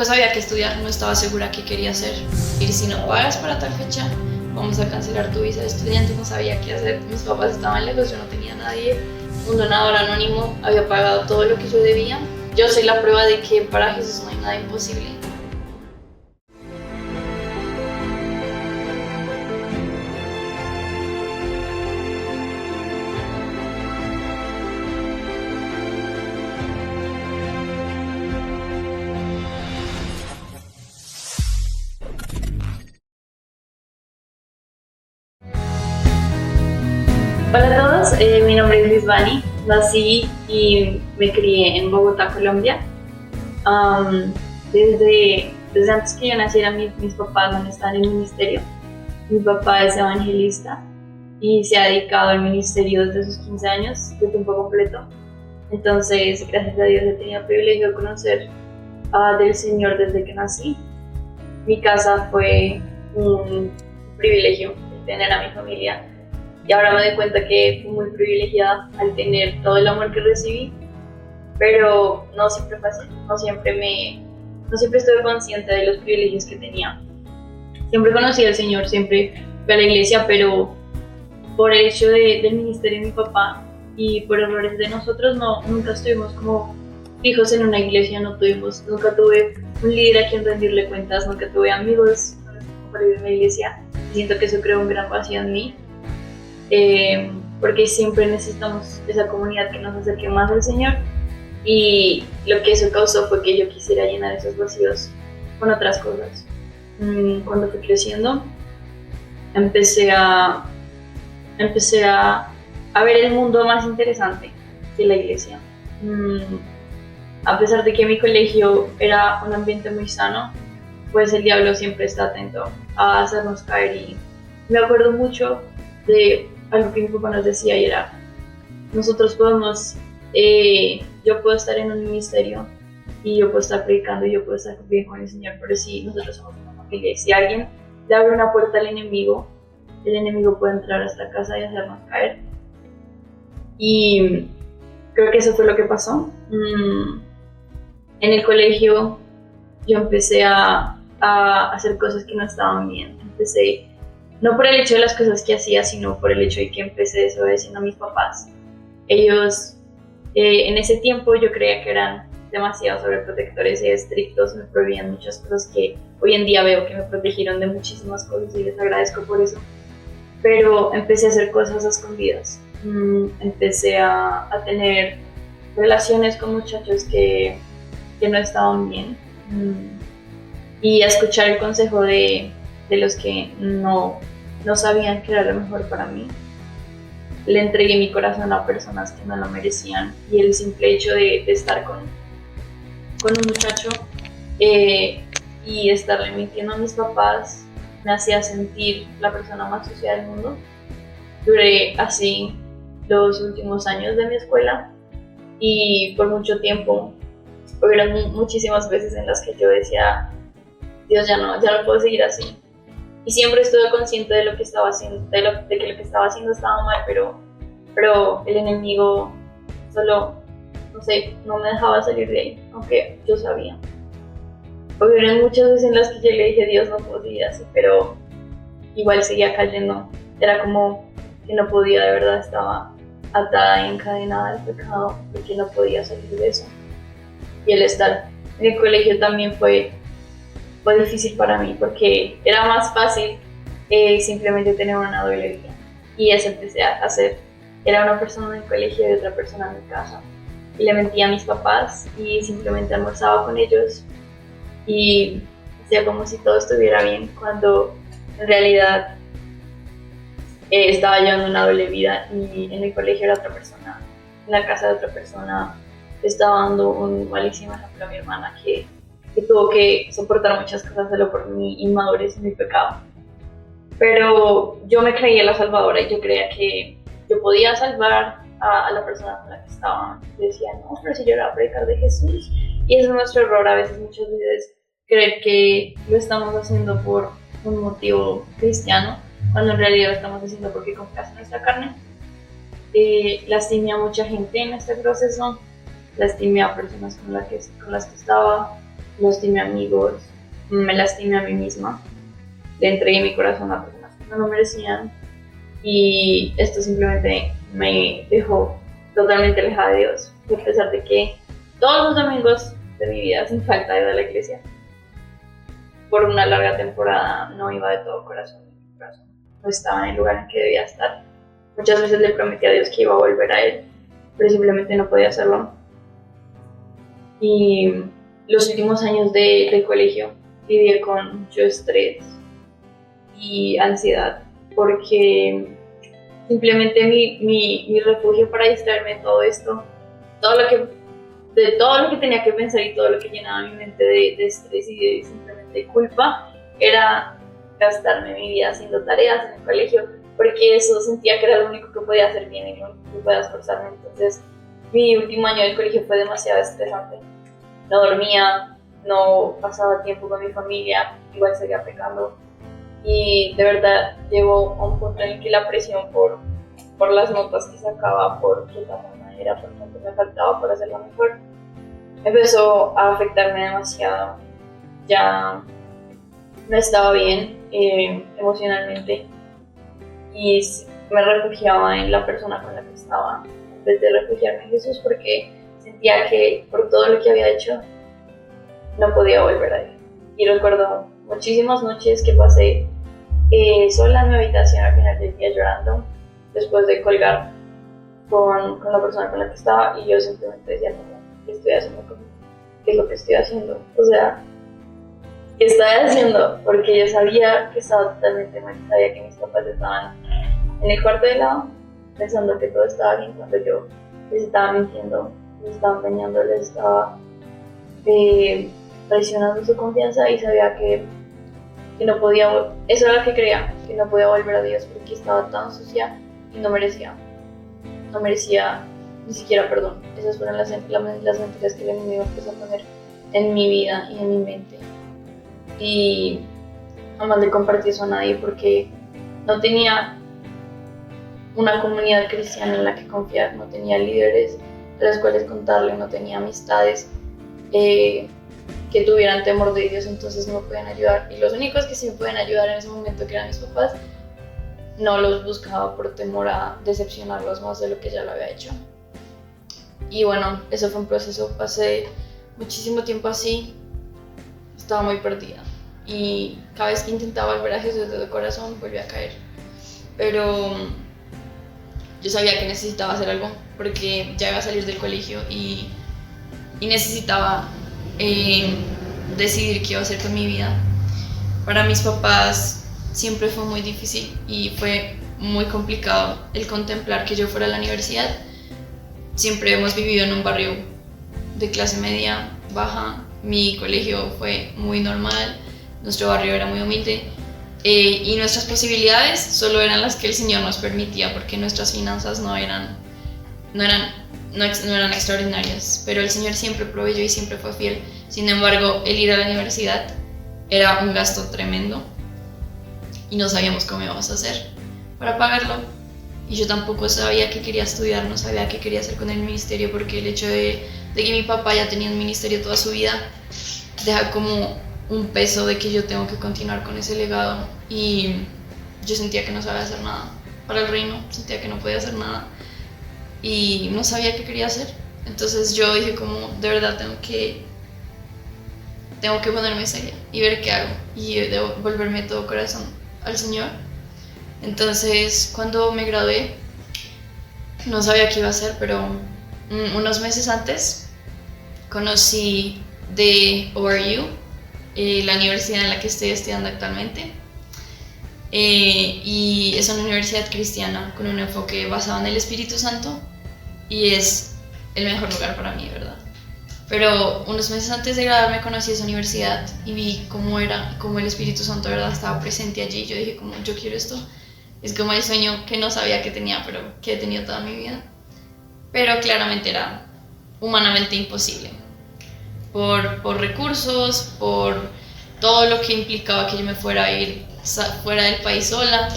Sabía que estudiar, no estaba segura qué quería hacer. Y si no pagas para tal fecha, vamos a cancelar tu visa de estudiante. No sabía qué hacer, mis papás estaban lejos, yo no tenía nadie. Un donador anónimo había pagado todo lo que yo debía. Yo soy la prueba de que para Jesús no hay nada imposible. Hola a todos, mi nombre es Lisbani, nací y me crié en Bogotá, Colombia. Desde antes que yo naciera, mis papás no están en el ministerio. Mi papá es evangelista y se ha dedicado al ministerio desde sus 15 años, de tiempo completo. Entonces, gracias a Dios he tenido el privilegio de conocer del Señor desde que nací. Mi casa fue un privilegio tener a mi familia. Y ahora me doy cuenta que fui muy privilegiada al tener todo el amor que recibí, pero no siempre fue así, no siempre estuve consciente de los privilegios que tenía. Siempre conocí al Señor, siempre fui a la iglesia, pero por el hecho del ministerio de mi papá y por errores de nosotros, nunca estuvimos como fijos en una iglesia, nunca tuve un líder a quien rendirle cuentas, nunca tuve amigos para ir a la iglesia. Siento que eso creó un gran vacío en mí. Porque siempre necesitamos esa comunidad que nos acerque más al Señor, y lo que eso causó fue que yo quisiera llenar esos vacíos con otras cosas. Cuando fui creciendo empecé a ver el mundo más interesante que la iglesia. A pesar de que mi colegio era un ambiente muy sano, pues el diablo siempre está atento a hacernos caer, y me acuerdo mucho de algo que mi papá nos decía, y era: nosotros podemos, yo puedo estar en un ministerio y yo puedo estar predicando y yo puedo estar bien con el Señor, pero si nosotros somos una familia y si alguien le abre una puerta al enemigo, el enemigo puede entrar a esta casa y hacernos caer. Y creo que eso fue lo que pasó. En el colegio yo empecé a hacer cosas que no estaban bien. No por el hecho de las cosas que hacía, sino por el hecho de que empecé desobedeciendo a mis papás. Ellos, en ese tiempo yo creía que eran demasiado sobreprotectores y estrictos, me prohibían muchas cosas que hoy en día veo que me protegieron de muchísimas cosas y les agradezco por eso. Pero empecé a hacer cosas a escondidas. Empecé a tener relaciones con muchachos que no estaban bien, y a escuchar el consejo de los que no sabían que era lo mejor para mí. Le entregué mi corazón a personas que no lo merecían, y el simple hecho de estar con un muchacho y estarle mintiendo a mis papás me hacía sentir la persona más sucia del mundo. Duré así los últimos años de mi escuela, y por mucho tiempo hubieron muchísimas veces en las que yo decía: Dios, ya no puedo seguir así. Y siempre estuve consciente de lo que estaba haciendo, de que lo que estaba haciendo estaba mal, pero el enemigo solo, no me dejaba salir de ahí, aunque yo sabía. Hubieron muchas veces en las que yo le dije: Dios, no puedo seguir así, pero igual seguía cayendo. Era como que no podía, de verdad estaba atada y encadenada al pecado, porque no podía salir de eso. Y el estar en el colegio también fue difícil para mí, porque era más fácil simplemente tener una doble vida, y eso empecé a hacer. Era una persona en el colegio y otra persona en mi casa, y le mentía a mis papás y simplemente almorzaba con ellos y hacía como si todo estuviera bien, cuando en realidad estaba llevando una doble vida, y en el colegio era otra persona, en la casa de otra persona. Estaba dando un malísimo ejemplo a mi hermana, que tuvo que soportar muchas cosas solo por mi inmadurez y mi pecado. Pero yo me creía la salvadora, y yo creía que yo podía salvar a la persona con la que estaba. Yo decía: no, pero si yo era a predicar de Jesús. Y ese es nuestro error a veces, muchas veces, creer que lo estamos haciendo por un motivo cristiano, cuando en realidad lo estamos haciendo porque complace nuestra carne. Lastimé a mucha gente en este proceso, lastimé a personas con las que estaba, lastimé amigos, me lastimé a mí misma, le entregué mi corazón a personas que no lo merecían y esto simplemente me dejó totalmente alejada de Dios. Y a pesar de que todos los domingos de mi vida sin falta iba a la iglesia, por una larga temporada no iba de todo corazón, mi corazón no estaba en el lugar en que debía estar. Muchas veces le prometí a Dios que iba a volver a Él, pero simplemente no podía hacerlo. Y los últimos años del colegio viví con mucho estrés y ansiedad, porque simplemente mi refugio para distraerme de todo esto, de todo lo que tenía que pensar y todo lo que llenaba mi mente de estrés y de simplemente culpa, era gastarme mi vida haciendo tareas en el colegio, porque eso sentía que era lo único que podía hacer bien y lo único que podía esforzarme. Entonces mi último año del colegio fue demasiado estresante. No dormía, no pasaba tiempo con mi familia, igual seguía pecando. Y de verdad llegó a un punto en el que la presión por las notas que sacaba, por qué tan buena era, por cuánto me faltaba por hacerlo mejor, empezó a afectarme demasiado. Ya no estaba bien emocionalmente y me refugiaba en la persona con la que estaba en vez de refugiarme en Jesús, porque sentía que por todo lo que había hecho no podía volver a Él. Y recuerdo muchísimas noches que pasé sola en mi habitación al final del día llorando después de colgar con la persona con la que estaba, y yo simplemente decía, ¿qué estoy haciendo conmigo? ¿Qué es lo que estoy haciendo? O sea, ¿qué estaba haciendo? Porque yo sabía que estaba totalmente mal, sabía que mis papás estaban en el cuarto de lado pensando que todo estaba bien, cuando yo les estaba mintiendo, les estaba engañando, les estaba traicionando su confianza, y sabía que no podía, eso era lo que creía, que no podía volver a Dios porque estaba tan sucia y no merecía ni siquiera perdón. Esas fueron las mentiras que el enemigo empezó a poner en mi vida y en mi mente. Y jamás le compartí eso a nadie porque no tenía una comunidad cristiana en la que confiar, no tenía líderes a los cuales contarle, no tenía amistades que tuvieran temor de Dios, entonces no me podían ayudar. Y los únicos que sí me podían ayudar en ese momento, que eran mis papás, no los buscaba por temor a decepcionarlos más de lo que ya lo había hecho. Y bueno, eso fue un proceso, pasé muchísimo tiempo así, estaba muy perdida. Y cada vez que intentaba volver a Jesús de todo corazón, volvía a caer. Pero yo sabía que necesitaba hacer algo, porque ya iba a salir del colegio y necesitaba decidir qué iba a hacer con mi vida. Para mis papás siempre fue muy difícil y fue muy complicado el contemplar que yo fuera a la universidad. Siempre hemos vivido en un barrio de clase media baja, mi colegio fue muy normal, nuestro barrio era muy humilde y nuestras posibilidades solo eran las que el Señor nos permitía, porque nuestras finanzas no eran extraordinarias, pero el Señor siempre proveyó y siempre fue fiel. Sin embargo, el ir a la universidad era un gasto tremendo y no sabíamos cómo íbamos a hacer para pagarlo, y yo tampoco sabía qué quería estudiar, no sabía qué quería hacer con el ministerio, porque el hecho de que mi papá ya tenía un ministerio toda su vida deja como un peso de que yo tengo que continuar con ese legado, y yo sentía que no sabía hacer nada para el reino, sentía que no podía hacer nada y no sabía qué quería hacer. Entonces yo dije como, de verdad tengo que ponerme seria y ver qué hago y devolverme todo corazón al Señor. Entonces cuando me gradué no sabía qué iba a hacer, pero unos meses antes conocí de ORU, la universidad en la que estoy estudiando actualmente, y es una universidad cristiana con un enfoque basado en el Espíritu Santo, y es el mejor lugar para mí, ¿verdad? Pero unos meses antes de graduarme conocí esa universidad y vi cómo el Espíritu Santo, ¿verdad?, estaba presente allí. Yo dije como, yo quiero esto. Es como el sueño que no sabía que tenía, pero que he tenido toda mi vida. Pero claramente era humanamente imposible. Por recursos, por todo lo que implicaba que yo me fuera a ir fuera del país sola.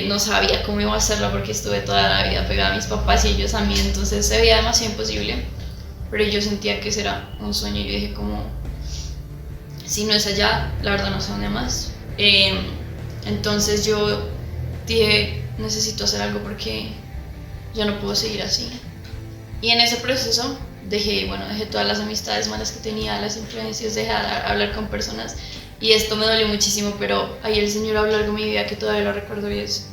No sabía cómo iba a hacerlo porque estuve toda la vida pegada a mis papás y ellos a mí, entonces se veía demasiado imposible. Pero yo sentía que ese era un sueño y yo dije como, si no es allá, la verdad no sé dónde más. Entonces yo dije, necesito hacer algo porque yo no puedo seguir así. Y en ese proceso dejé todas las amistades malas que tenía, las influencias, dejé de hablar con personas. Y esto me dolió muchísimo, pero ahí el Señor habló algo en mi vida que todavía lo recuerdo, y es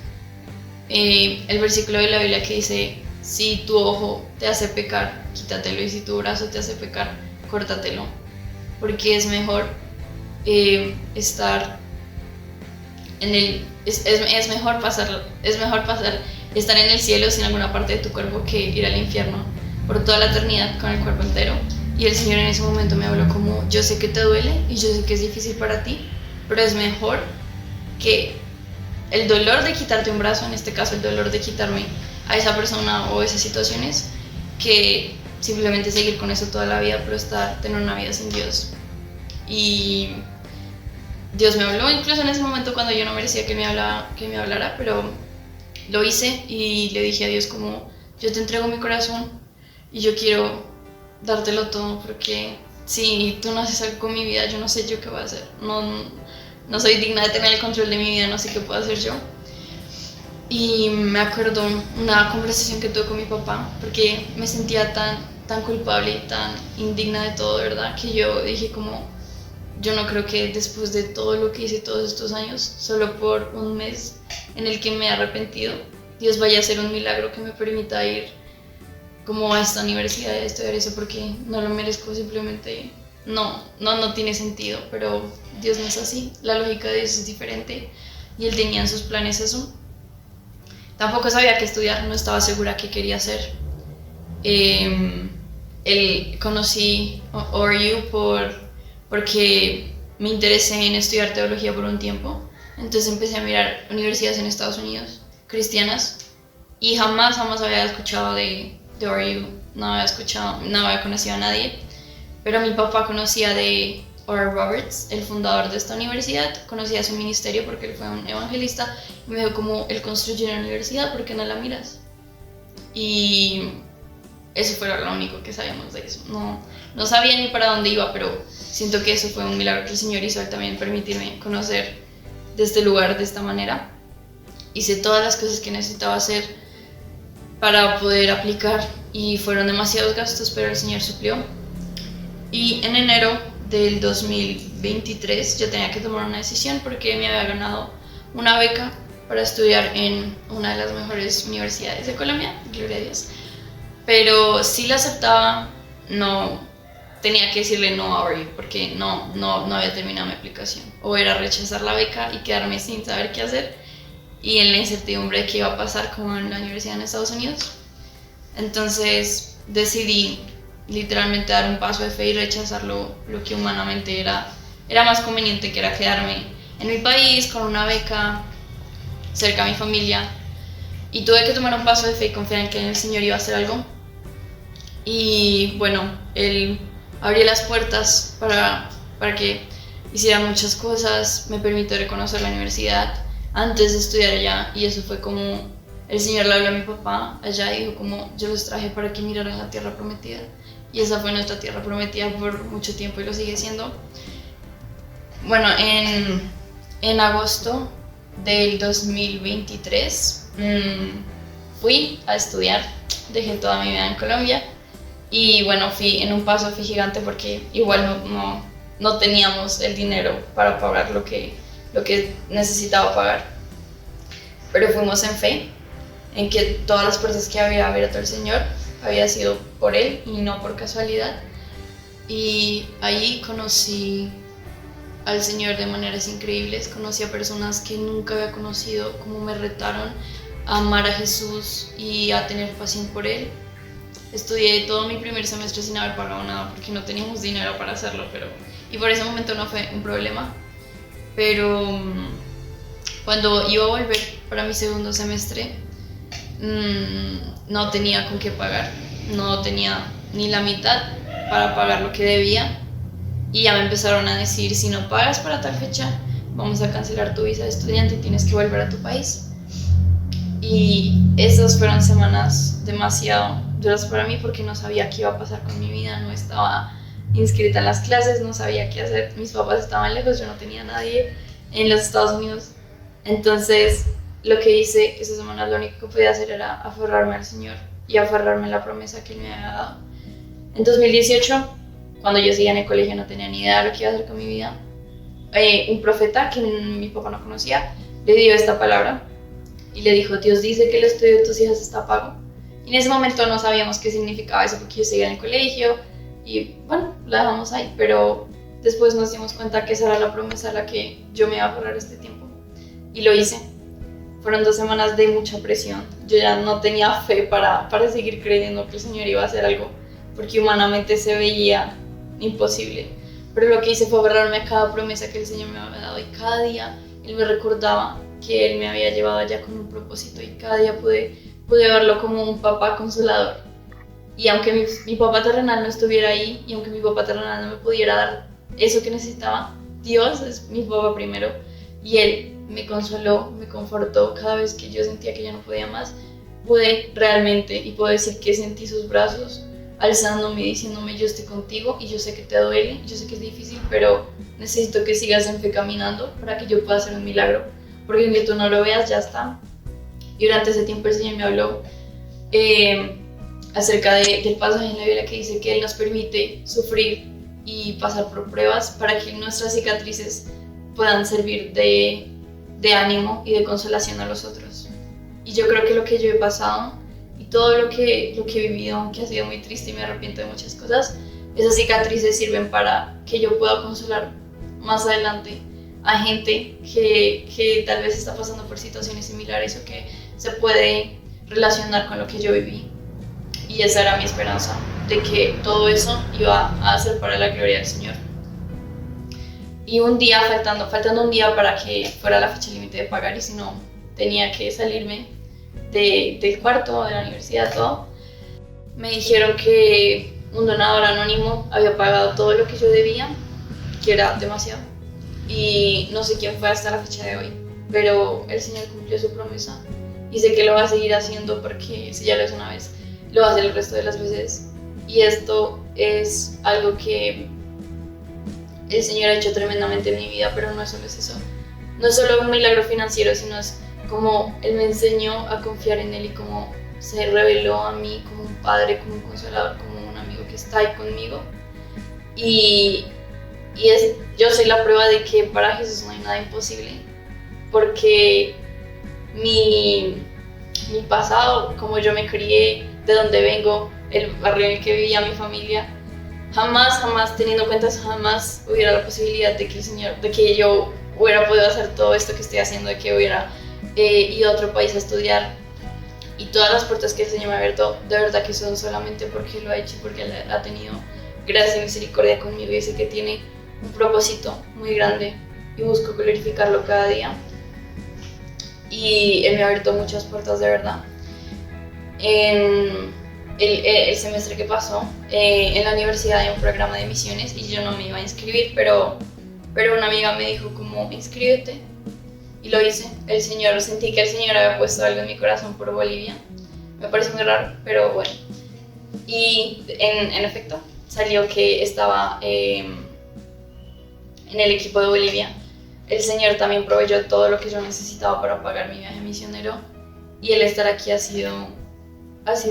el versículo de la Biblia que dice: si tu ojo te hace pecar, quítatelo, y si tu brazo te hace pecar, córtatelo. Porque es mejor estar en el... Es mejor pasar estar en el cielo sin alguna parte de tu cuerpo que ir al infierno por toda la eternidad con el cuerpo entero. Y el Señor en ese momento me habló como: yo sé que te duele y yo sé que es difícil para ti, pero es mejor que el dolor de quitarte un brazo, en este caso el dolor de quitarme a esa persona o esas situaciones, que simplemente seguir con eso toda la vida, pero tener una vida sin Dios. Y Dios me habló incluso en ese momento cuando yo no merecía que me hablara, pero lo hice y le dije a Dios como: yo te entrego mi corazón y yo quiero dártelo todo, porque si tú no haces algo con mi vida, yo no sé yo qué voy a hacer. No soy digna de tener el control de mi vida, no sé qué puedo hacer yo. Y me acuerdo una conversación que tuve con mi papá, porque me sentía tan culpable y tan indigna de todo, ¿verdad? Que yo dije como: yo no creo que después de todo lo que hice todos estos años, solo por un mes en el que me he arrepentido, Dios vaya a hacer un milagro que me permita ir como a esta universidad a estudiar eso, porque no lo merezco, simplemente no tiene sentido. Pero Dios no es así, la lógica de Dios es diferente y Él tenía en sus planes eso. Tampoco sabía qué estudiar, no estaba segura qué quería hacer. Conocí ORU porque me interesé en estudiar teología por un tiempo. Entonces empecé a mirar universidades en Estados Unidos, cristianas, y jamás había escuchado de ORU, no había conocido a nadie. Pero mi papá conocía de Oral Roberts, el fundador de esta universidad, conocía su ministerio porque él fue un evangelista, y me dijo como: él construyó una universidad, ¿por qué no la miras? Y eso fue lo único que sabíamos de eso. No sabía ni para dónde iba, pero siento que eso fue un milagro que el Señor hizo al también permitirme conocer de este lugar de esta manera. Hice todas las cosas que necesitaba hacer para poder aplicar y fueron demasiados gastos, pero el Señor suplió. Y en enero del 2023 yo tenía que tomar una decisión porque me había ganado una beca para estudiar en una de las mejores universidades de Colombia, gloria a Dios. Pero si la aceptaba, no tenía que decirle no a ORU porque no había terminado mi aplicación. O era rechazar la beca y quedarme sin saber qué hacer y en la incertidumbre de qué iba a pasar con la universidad en Estados Unidos. Entonces decidí literalmente dar un paso de fe y rechazar lo que humanamente era más conveniente, que era quedarme en mi país con una beca cerca de mi familia. Y tuve que tomar un paso de fe y confiar en que el Señor iba a hacer algo. Y bueno, Él abrió las puertas para que hiciera muchas cosas. Me permitió reconocer la universidad antes de estudiar allá, y eso fue como el Señor le habló a mi papá allá y dijo como: yo los traje para que miraran la tierra prometida. Y esa fue nuestra tierra prometida por mucho tiempo y lo sigue siendo. Bueno, en agosto del 2023 fui a estudiar, dejé toda mi vida en Colombia y bueno, fui gigante porque igual no teníamos el dinero para pagar lo que necesitaba pagar, pero fuimos en fe, en que todas las puertas que había abierto el Señor había sido por Él y no por casualidad. Y ahí conocí al Señor de maneras increíbles, conocí a personas que nunca había conocido, como me retaron a amar a Jesús y a tener pasión por Él. Estudié todo mi primer semestre sin haber pagado nada porque no teníamos dinero para hacerlo, y por ese momento no fue un problema. Pero cuando iba a volver para mi segundo semestre, no tenía con qué pagar, no tenía ni la mitad para pagar lo que debía, y ya me empezaron a decir: si no pagas para tal fecha, vamos a cancelar tu visa de estudiante y tienes que volver a tu país. Y esas fueron semanas demasiado duras para mí porque no sabía qué iba a pasar con mi vida, no estaba inscrita en las clases, no sabía qué hacer, mis papás estaban lejos, yo no tenía a nadie en los Estados Unidos. Entonces lo que hice esa semana, lo único que podía hacer era aferrarme al Señor y aferrarme a la promesa que Él me había dado. En 2018, cuando yo seguía en el colegio, no tenía ni idea de lo que iba a hacer con mi vida, un profeta que mi papá no conocía le dio esta palabra y le dijo: Dios dice que el estudio de tus hijas está pago. Y en ese momento no sabíamos qué significaba eso porque yo seguía en el colegio y bueno, la dejamos ahí, pero después nos dimos cuenta que esa era la promesa a la que yo me iba a aferrar este tiempo y lo hice. Fueron 2 semanas de mucha presión, yo ya no tenía fe para seguir creyendo que el Señor iba a hacer algo porque humanamente se veía imposible, pero lo que hice fue aferrarme a cada promesa que el Señor me había dado y cada día Él me recordaba que Él me había llevado allá con un propósito y cada día pude verlo como un papá consolador. Y aunque mi papá terrenal no estuviera ahí y aunque mi papá terrenal no me pudiera dar eso que necesitaba, Dios es mi papá primero y Él me consoló, me confortó cada vez que yo sentía que ya no podía más. Pude realmente, y puedo decir que sentí sus brazos alzándome y diciéndome: yo estoy contigo y yo sé que te duele, yo sé que es difícil, pero necesito que sigas en fe caminando para que yo pueda hacer un milagro, porque aunque tú no lo veas, ya está. Y durante ese tiempo el Señor me habló acerca del pasaje en la Biblia que dice que Él nos permite sufrir y pasar por pruebas para que nuestras cicatrices puedan servir de ánimo y de consolación a los otros. Y yo creo que lo que yo he pasado y todo lo que he vivido, aunque ha sido muy triste y me arrepiento de muchas cosas, esas cicatrices sirven para que yo pueda consolar más adelante a gente que tal vez está pasando por situaciones similares o que se puede relacionar con lo que yo viví. Y esa era mi esperanza, de que todo eso iba a ser para la gloria del Señor. Y un día, faltando un día para que fuera la fecha límite de pagar, y si no, tenía que salirme del cuarto, de la universidad, todo, me dijeron que un donador anónimo había pagado todo lo que yo debía, que era demasiado. Y no sé quién fue hasta la fecha de hoy, pero el Señor cumplió su promesa y sé que lo va a seguir haciendo, porque si ya lo hizo una vez, lo va a hacer el resto de las veces. Y esto es algo que el Señor ha hecho tremendamente en mi vida, pero no solo es eso. No es solo un milagro financiero, sino es como Él me enseñó a confiar en Él y como se reveló a mí como un padre, como un consolador, como un amigo que está ahí conmigo. Y yo soy la prueba de que para Jesús no hay nada imposible, porque mi pasado, como yo me crié, de donde vengo, el barrio en el que vivía mi familia, jamás teniendo en cuenta eso, jamás hubiera la posibilidad de que el Señor, de que yo hubiera podido hacer todo esto que estoy haciendo, de que hubiera ido a otro país a estudiar, y todas las puertas que el Señor me ha abierto, de verdad que son solamente porque lo ha hecho, porque Él ha tenido gracia y misericordia conmigo y sé que tiene un propósito muy grande y busco glorificarlo cada día. Y Él me ha abierto muchas puertas, de verdad. En el semestre que pasó, en la universidad hay un programa de misiones y yo no me iba a inscribir, pero una amiga me dijo como: inscríbete, y lo hice. Sentí que el Señor había puesto algo en mi corazón por Bolivia. Me parece muy raro, pero bueno. Y en efecto salió que estaba en el equipo de Bolivia. El Señor también proveyó todo lo que yo necesitaba para pagar mi viaje misionero, y el estar aquí ha sido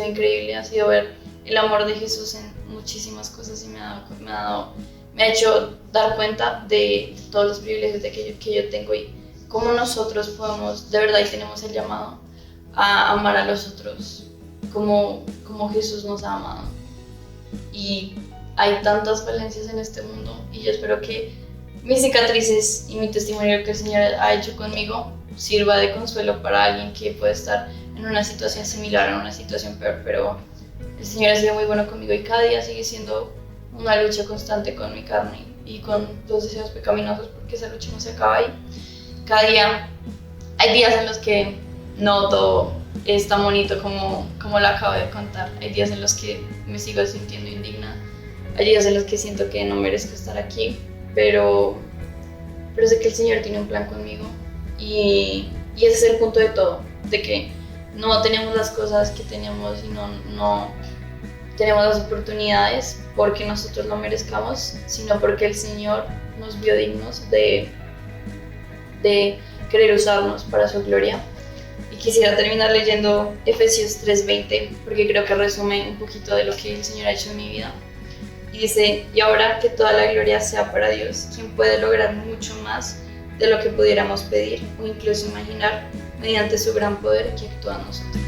increíble, ha sido ver el amor de Jesús en muchísimas cosas y me ha hecho dar cuenta de todos los privilegios que yo tengo y cómo nosotros podemos, de verdad, y tenemos el llamado a amar a los otros como Jesús nos ha amado. Y hay tantas falencias en este mundo y yo espero que mis cicatrices y mi testimonio que el Señor ha hecho conmigo sirva de consuelo para alguien que puede estar en una situación similar, en una situación peor, pero el Señor ha sido muy bueno conmigo y cada día sigue siendo una lucha constante con mi carne y con los deseos pecaminosos, porque esa lucha no se acaba ahí. Cada día hay días en los que no todo es tan bonito como lo acabo de contar. Hay días en los que me sigo sintiendo indigna, hay días en los que siento que no merezco estar aquí, pero sé que el Señor tiene un plan conmigo y ese es el punto de todo, de que no tenemos las cosas que teníamos y no tenemos las oportunidades porque nosotros lo merezcamos, sino porque el Señor nos vio dignos de querer usarnos para su gloria. Y quisiera terminar leyendo Efesios 3:20, porque creo que resume un poquito de lo que el Señor ha hecho en mi vida. Y dice: y ahora que toda la gloria sea para Dios, quien puede lograr mucho más de lo que pudiéramos pedir o incluso imaginar, mediante su gran poder que actúa en nosotros.